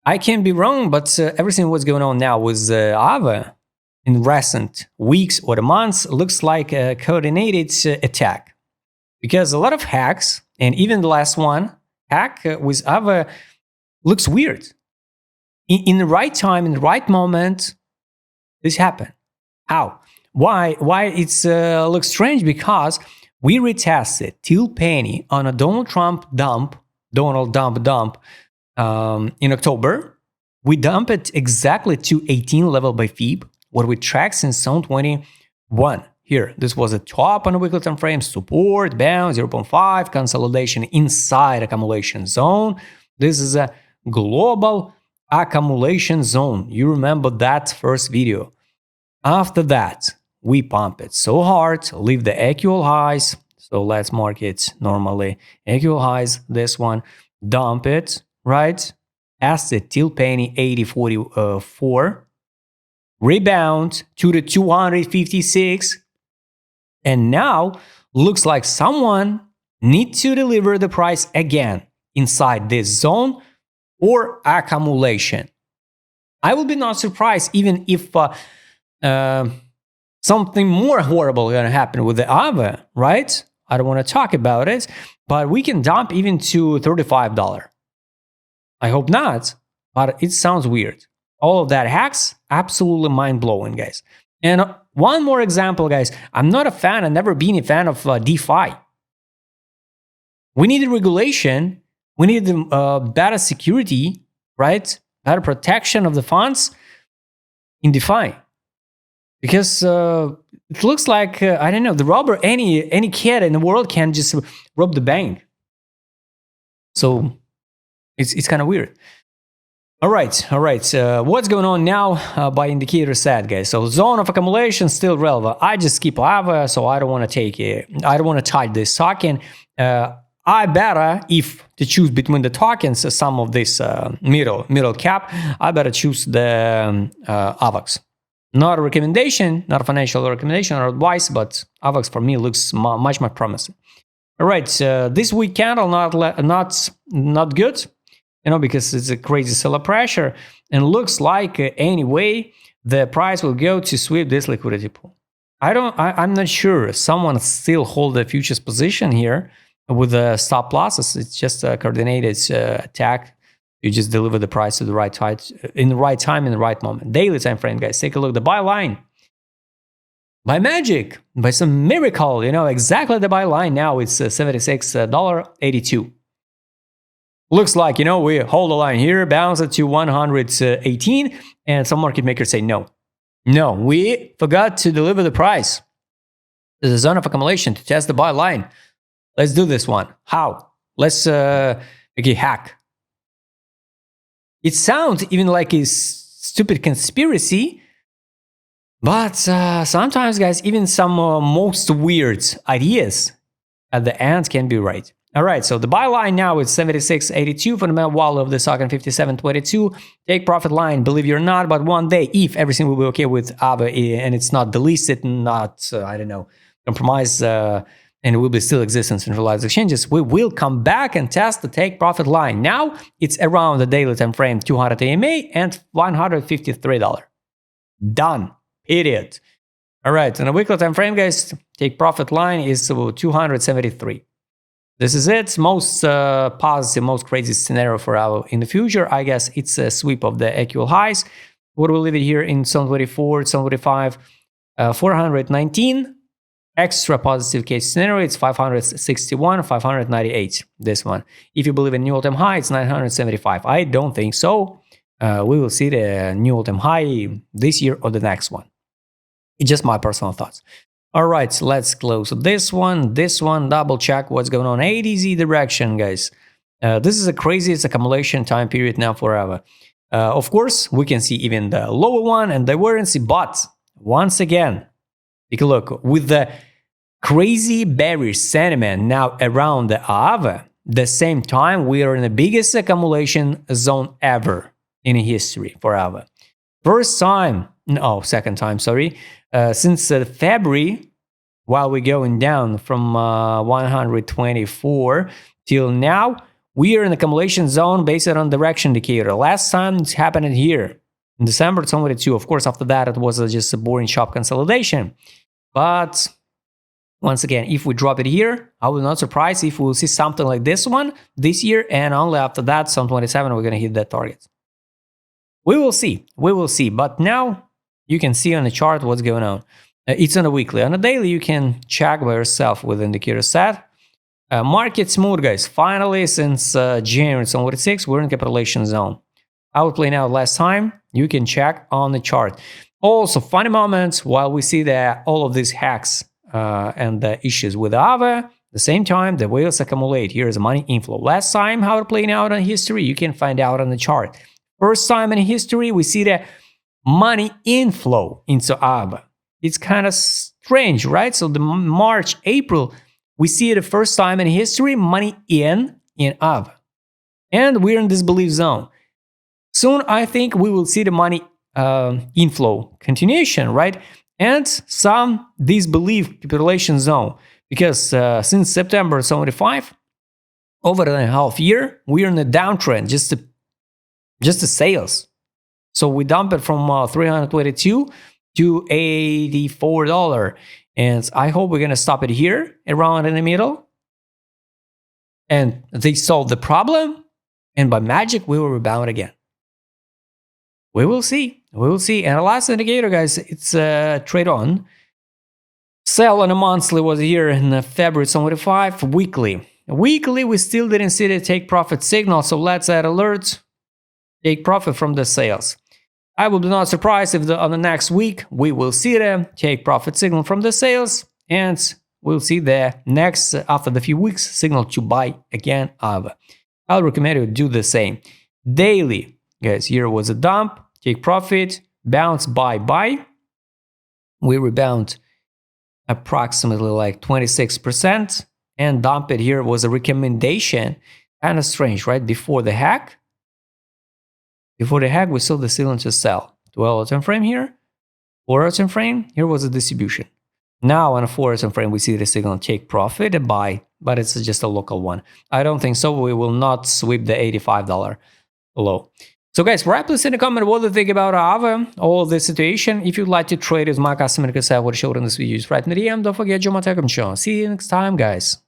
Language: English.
I can be wrong, but everything what's going on now with Aave in recent weeks or months looks like a coordinated attack. Because a lot of hacks, and even the last one, hack with Aave, looks weird. In the right time, in the right moment, this happened. How? Why it's looks strange? Because we retested till penny on a Donald dump in October. We dumped it exactly to 18 level by Fib, what we tracked since zone 21. Here, this was a top on a weekly time frame, support, bound, 0.5, consolidation inside accumulation zone. This is a global accumulation zone. You remember that first video. After that, we pump it so hard, leave the actual highs. So let's mark it normally. Actual highs, this one, dump it, right? Test it till penny 80.44. Rebound to the 256. And now looks like someone needs to deliver the price again inside this zone or accumulation. I will be not surprised even if something more horrible going to happen with the Aave, right? I don't want to talk about it, but we can dump even to $35. I hope not, but it sounds weird. All of that hacks, absolutely mind-blowing, guys. And one more example, guys. I'm not a fan, I've never been a fan of DeFi. We needed regulation, we needed better security, right? Better protection of the funds in DeFi. Because it looks like, I don't know, the robber, any kid in the world can just rob the bank. So it's kind of weird. All right. What's going on now by indicator set, guys? So zone of accumulation still relevant. I just skip Aave, so I don't want to take it. I don't want to touch this token. I better, if to choose between the tokens, some of this middle cap, I better choose the AVAX. Not a recommendation, not a financial recommendation or advice, but AVAX for me looks much more promising. All right, this week candle not good. Because it's a crazy seller pressure, and looks like anyway the price will go to sweep this liquidity pool. I'm not sure someone still hold the futures position here with the stop losses. It's just a coordinated attack. You just deliver the price to the right time, in the right time, in the right moment. Daily time frame, guys. Take a look. The buy line. By magic, by some miracle, exactly the buy line now. It's $76.82. Looks like, we hold the line here, bounce it to 118, and some market makers say no. No, we forgot to deliver the price. There's a zone of accumulation to test the buy line. Let's do this one. How? Let's hack. It sounds even like a stupid conspiracy, but sometimes, guys, even some most weird ideas at the end can be right. All right, so the buy line now is 76.82, fundamental wall of the token 57.22. Take profit line, believe it or not, but one day, if everything will be okay with Aave and it's not delisted, not, compromised, and it will be still exist in centralized exchanges, we will come back and test the take profit line. Now, it's around the daily time frame, 200 AMA and $153. Done, period. All right, on a weekly time frame, guys, take profit line is 273. This is it. Most positive, most crazy scenario for Aave in the future. I guess it's a sweep of the actual highs. What will leave it here in zone 24, zone 25, 419. Extra positive case scenario, it's 561, 598. This one. If you believe in new all-time high, it's 975. I don't think so. We will see the new all-time high this year or the next one. It's just my personal thoughts. All right, so let's close this one, double check what's going on. ADZ direction, guys. This is the craziest accumulation time period now forever. Of course, we can see even the lower one and divergence, but once again, take a look. With the crazy bearish sentiment now around the Aave, the same time, we are in the biggest accumulation zone ever in history for Aave. Second time, sorry. Since February, while we're going down from 124 till now, We are in accumulation zone based on direction indicator. Last time it's happened here in December 2022. Of course, after that, it was just a boring sharp consolidation. But once again, if we drop it here, I will not surprise if we'll see something like this one this year, and only after that, some 27, we're going to hit that target. We will see. We will see. But now you can see on the chart what's going on. It's on a weekly. On a daily, you can check by yourself with indicator set. Market smooth, guys. Finally, since January 26, we're in capitulation zone. I was playing out last time. You can check on the chart. Also, funny moments while we see that all of these hacks and the issues with Aave. At the same time, the whales accumulate. Here is a money inflow. Last time, how it playing out on history, you can find out on the chart. First time in history, we see the money inflow into Aave. It's kind of strange, right? So the March, April, we see the first time in history, money in Aave. And we're in this belief zone. Soon, I think we will see the money inflow continuation, right? And some disbelief capitulation zone. Because since September 75, over a half year, we're in a downtrend, just the sales. So we dump it from 322 to $84. And I hope we're going to stop it here, around in the middle. And they solve the problem. And by magic, we will rebound again. We will see. We will see. And the last indicator, guys, it's trade on. Sell on a monthly was here in February 25. Weekly. Weekly, we still didn't see the take profit signal. So let's add alert. Take profit from the sales. I will be not surprised if on the next week we will see the take profit signal from the sales. And we'll see the next, after the few weeks, signal to buy again Aave. I'll recommend you do the same. Daily, guys, here was a dump. Take profit, bounce, buy. We rebound approximately like 26%, and dump it here was a recommendation. Kind of strange, right? Before the hack, we saw the signal to sell. 12-hour time frame here, 4-hour time frame, here was a distribution. Now on a 4-hour time frame, we see the signal take profit and buy, but it's just a local one. I don't think so. We will not sweep the $85 low. So guys, write please in the comment what you think about Aave, all of this situation. If you'd like to trade with my customer, because I would show in this video, right in the DM. Don't forget, join my Telegram channel. See you next time, guys.